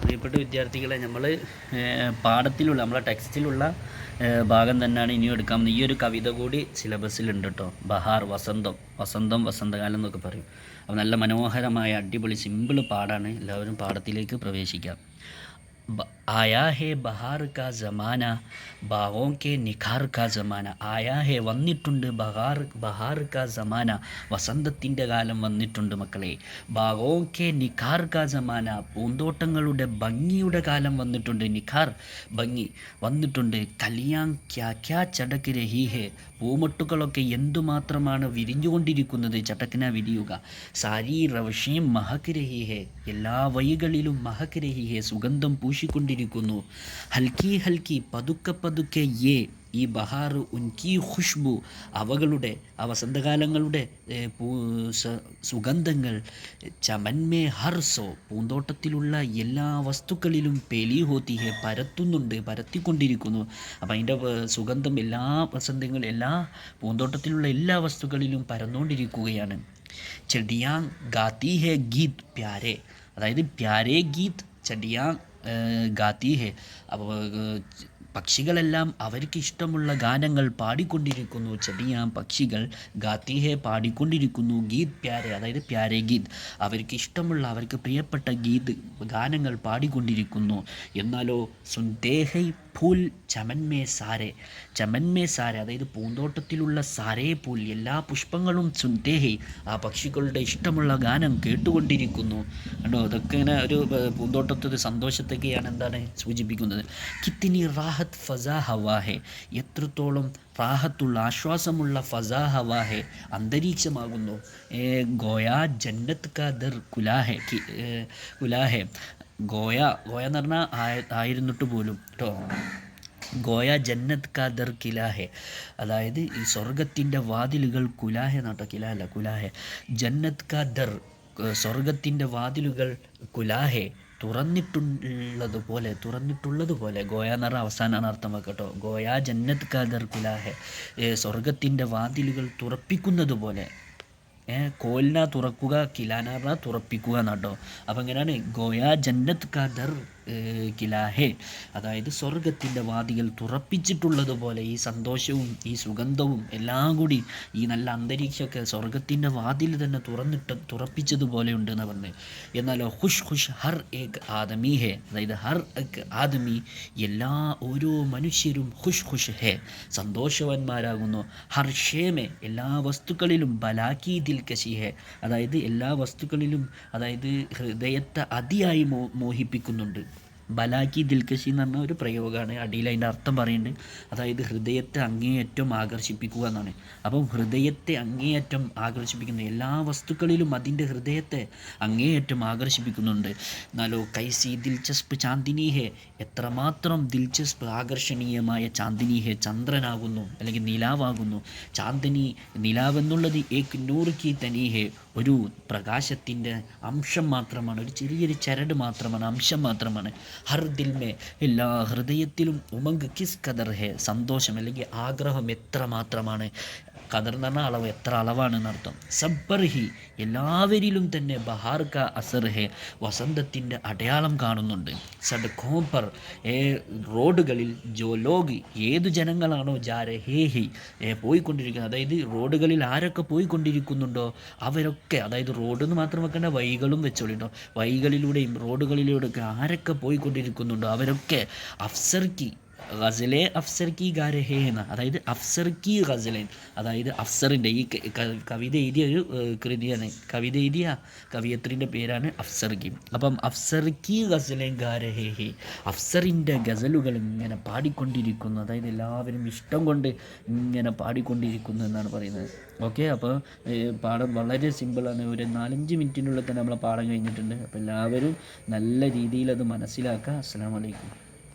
പ്രിയപ്പെട്ട വിദ്യാർത്ഥികളെ, നമ്മൾ പാഠത്തിലുള്ള നമ്മളെ ടെക്സ്റ്റിലുള്ള ഭാഗം തന്നെയാണ് ഇനിയും എടുക്കാവുന്നത്. ഈ ഒരു കവിത കൂടി സിലബസിലുണ്ട് കേട്ടോ. ബഹാർ, വസന്തം വസന്തകാലം എന്നൊക്കെ പറയും. അപ്പോൾ നല്ല മനോഹരമായ അടിപൊളി സിമ്പിൾ പാഠമാണ്. എല്ലാവരും പാഠത്തിലേക്ക് പ്രവേശിക്കാം. ആയാ ഹേ ബഹാർ കാ ജമാന, ബാഗോं के നിഖാർ കാ ജമാന. ആയാ ഹേ വന്നിട്ടുണ്ട്, ബഹാർ കാ ജമാന വസന്തത്തിൻ്റെ കാലം വന്നിട്ടുണ്ട് മക്കളെ. ബാഗോं के നിഖാർ കാ ജമാന പൂന്തോട്ടങ്ങളുടെ ഭംഗിയുടെ കാലം വന്നിട്ടുണ്ട്. നിഖാർ ഭംഗി വന്നിട്ടുണ്ട്. കലിയാൻ ക്യാ ക്യാ ചടക്ക് രഹി ഹേ, പൂമൊട്ടുകളൊക്കെ എന്തുമാത്രമാണ് വിരിഞ്ഞുകൊണ്ടിരിക്കുന്നത്. ചട്ടക്കിന വിരിയുക. സാരി റവഷീം മഹക് രഹി ഹേ, എല്ലാ വഴികളിലും മഹക് രഹി ഹേ, സുഗന്ധം പൂശിക്കൊണ്ടിരിക്കുന്നു. ഹൽക്കി ഹൽക്കി പതുക്കെ പതുക്കെ യേ, ഈ ബഹാർ ഉൻകി ഖുഷ്ബു, അവകളുടെ വസന്തകാലങ്ങളുടെ സുഗന്ധങ്ങൾ. ചമൻമേ ഹർസോ, പൂന്തോട്ടത്തിലുള്ള എല്ലാ വസ്തുക്കളിലും പേലി ഹോത്തി ഹെ, പരത്തിക്കൊണ്ടിരിക്കുന്നു. അപ്പം അതിൻ്റെ സുഗന്ധം എല്ലാ വസന്തങ്ങളും എല്ലാ പൂന്തോട്ടത്തിലുള്ള എല്ലാ വസ്തുക്കളിലും പരന്നുകൊണ്ടിരിക്കുകയാണ്. ചെടിയാ ഗാത്തി ഹെ ഗീത് പ്യാരെ, അതായത് പ്യാരെ ഗീത് ചെടിയാ ഗാത്തി ഹെ, അപ്പോൾ പക്ഷികളെല്ലാം അവർക്ക് ഇഷ്ടമുള്ള ഗാനങ്ങൾ പാടിക്കൊണ്ടിരിക്കുന്നു. ചെടിയാം പക്ഷികൾ ഗാത്തി ഹെ പാടിക്കൊണ്ടിരിക്കുന്നു. ഗീത് പ്യാരെ, അതായത് പ്യാരെ ഗീത്, അവർക്ക് ഇഷ്ടമുള്ള അവർക്ക് പ്രിയപ്പെട്ട ഗാനങ്ങൾ പാടിക്കൊണ്ടിരിക്കുന്നു. എന്നാലോ സുൻതേ ഹൈ ഫൂൽ ചമൻമേ സാരെ, അതായത് പൂന്തോട്ടത്തിലുള്ള സാരേ പൂൽ, എല്ലാ പുഷ്പങ്ങളും സുൻതേ ഹൈ, ആ പക്ഷികളുടെ ഇഷ്ടമുള്ള ഗാനം കേട്ടുകൊണ്ടിരിക്കുന്നു. കണ്ടോ, അതൊക്കെ ഇങ്ങനെ ഒരു പൂന്തോട്ടത്തിൽ സന്തോഷത്തൊക്കെയാണ് എന്താണ് സൂചിപ്പിക്കുന്നത്. കിത്തിനി റാഹത്ത് ഫസാ ഹവാ ഹെ, എത്രത്തോളം റാഹത്തുള്ള ആശ്വാസമുള്ള ഫസാ ഹവാ ഹെ അന്തരീക്ഷമാകുന്നു. ഗോയാ ജന്നത്ത് കാ ദർ കുലാഹെ, ഗോയ എന്ന് പറഞ്ഞാൽ ആയിരുന്നിട്ട് പോലും കേട്ടോ. ഗോയ ജന്നത്ത് കാ ദർ കിലാഹെ, അതായത് ഈ സ്വർഗത്തിൻ്റെ വാതിലുകൾ, കുലാഹെ നാട്ടോ, കിലാഹല്ല കുലാഹെ, ജന്നത്ത് കാ ദർ, സ്വർഗത്തിൻ്റെ വാതിലുകൾ, കുലാഹെ തുറന്നിട്ടുള്ളതുപോലെ. ഗോയ എന്ന് പറഞ്ഞാൽ അവസാനമാണ് അർത്ഥം കേട്ടോ. ഗോയ ജന്നത്ത് കാ ദർ കുലാഹെ, സ്വർഗത്തിൻ്റെ വാതിലുകൾ തുറപ്പിക്കുന്നത് പോലെ. കോലിന തുറക്കുക, കിലാന പറഞ്ഞാൽ തുറപ്പിക്കുക എന്നാട്ടോ. അപ്പം എങ്ങനെയാണ് ഗോയ ജന്നത്ത് കാ ദർ കിലാഹെ, അതായത് സ്വർഗത്തിൻ്റെ വാതികൾ തുറപ്പിച്ചിട്ടുള്ളതുപോലെ. ഈ സന്തോഷവും ഈ സുഗന്ധവും എല്ലാം കൂടി ഈ നല്ല അന്തരീക്ഷമൊക്കെ സ്വർഗത്തിൻ്റെ വാതിൽ തന്നെ തുറപ്പിച്ചതുപോലെ ഉണ്ട് എന്ന് പറഞ്ഞത്. എന്നാലോ ഖുഷ് ഖുഷ് ഹർ ഏക് ആദമി ഹെ, അതായത് ഹർ ഏക് ആദമി, ഓരോ മനുഷ്യരും ഖുഷ് ഖുഷ് ഹെ, സന്തോഷവാന്മാരാകുന്നു. ഹർ ഷേമെ, എല്ലാ വസ്തുക്കളിലും, ബലാക്കി ദിൽകശി ഹെ, അതായത് എല്ലാ വസ്തുക്കളിലും, അതായത് ഹൃദയത്തെ അതിയായി മോഹിപ്പിക്കുന്നുണ്ട്. ബലാക്കി ദിൽകശി എന്ന് പറഞ്ഞ ഒരു പ്രയോഗമാണ്. അടിയിൽ അതിൻ്റെ അർത്ഥം പറയുന്നുണ്ട്. അതായത് ഹൃദയത്തെ അങ്ങേയറ്റം ആകർഷിപ്പിക്കുക എന്നാണ്. അപ്പം ഹൃദയത്തെ അങ്ങേയറ്റം ആകർഷിപ്പിക്കുന്ന എല്ലാ വസ്തുക്കളിലും അതിൻ്റെ ഹൃദയത്തെ അങ്ങേയറ്റം ആകർഷിപ്പിക്കുന്നുണ്ട്. എന്നാലോ കൈസി ദിൽചസ്പ് ചാന്ദിനി ഹെ, എത്രമാത്രം ദിൽചസ്പ് ആകർഷണീയമായ ചാന്ദിനി ഹെ, ചന്ദ്രനാകുന്നു അല്ലെങ്കിൽ നിലാവാകുന്നു. ചാന്ദിനി, നിലാവെന്നുള്ളത് ഏക് നൂർ കി തനി ഹെ, ഒരു പ്രകാശത്തിൻ്റെ അംശം മാത്രമാണ്, ഒരു ചെറിയൊരു ചരട് മാത്രമാണ്, അംശം മാത്രമാണ്. ഹർ ദിൽമേ, എല്ലാ ഹൃദയത്തിലും ഉമങ്ക് കിസ് കദർ ഹെ, സന്തോഷം അല്ലെങ്കിൽ ആഗ്രഹം എത്ര മാത്രമാണ്. ഖദർ എന്ന് പറഞ്ഞാൽ അളവ്, എത്ര അളവാണെന്ന് അർത്ഥം. സബ്ബർ ഹി, എല്ലാവരിലും തന്നെ ബഹാർ കാ അസർ ഹെ, വസന്തത്തിൻ്റെ അടയാളം കാണുന്നുണ്ട്. സഡ്ഖോं पर, റോഡുകളിൽ, ജോ ലോഗ്, ഏതു ജനങ്ങളാണോ, ജാ രഹേ ഹി, പോയിക്കൊണ്ടിരിക്കുന്നത്, അതായത് റോഡുകളിൽ ആരൊക്കെ പോയിക്കൊണ്ടിരിക്കുന്നുണ്ടോ അവരൊക്കെ, അതായത് റോഡ് എന്ന് മാത്രം വെക്കേണ്ട, വഴികളും വെച്ചോളിട്ടോ, വഴികളിലൂടെയും റോഡുകളിലൂടെയൊക്കെ ആരൊക്കെ പോയിക്കൊണ്ടിരിക്കുന്നുണ്ടോ അവരൊക്കെ അഫ്സർ കി ഗസലെ അഫ്സർ കി ഗാ രഹേ എന്ന, അതായത് അഫ്സർ കി ഗസലേൻ, അതായത് അഫ്സറിൻ്റെ ഈ കവിത എഴുതിയ ഒരു കൃതിയാണ്. കവിത എഴുതിയ കവിയത്രിൻ്റെ പേരാണ് അഫ്സർ കി. അപ്പം അഫ്സർ കി ഗസലേൻ ഗാ രഹേ ഹേ, അഫ്സറിൻ്റെ ഗസലുകൾ ഇങ്ങനെ പാടിക്കൊണ്ടിരിക്കുന്നു, അതായത് എല്ലാവരും ഇഷ്ടം കൊണ്ട് ഇങ്ങനെ പാടിക്കൊണ്ടിരിക്കുന്നു എന്നാണ് പറയുന്നത്. ഓക്കെ, അപ്പോൾ പാഠം വളരെ സിമ്പിളാണ്. ഒരു 4-5 മിനിറ്റിനുള്ളിൽ തന്നെ നമ്മളെ പാഠം കഴിഞ്ഞിട്ടുണ്ട്. അപ്പോൾ എല്ലാവരും നല്ല രീതിയിൽ അത് മനസ്സിലാക്കുക. അസ്സലാമു അലൈക്കും.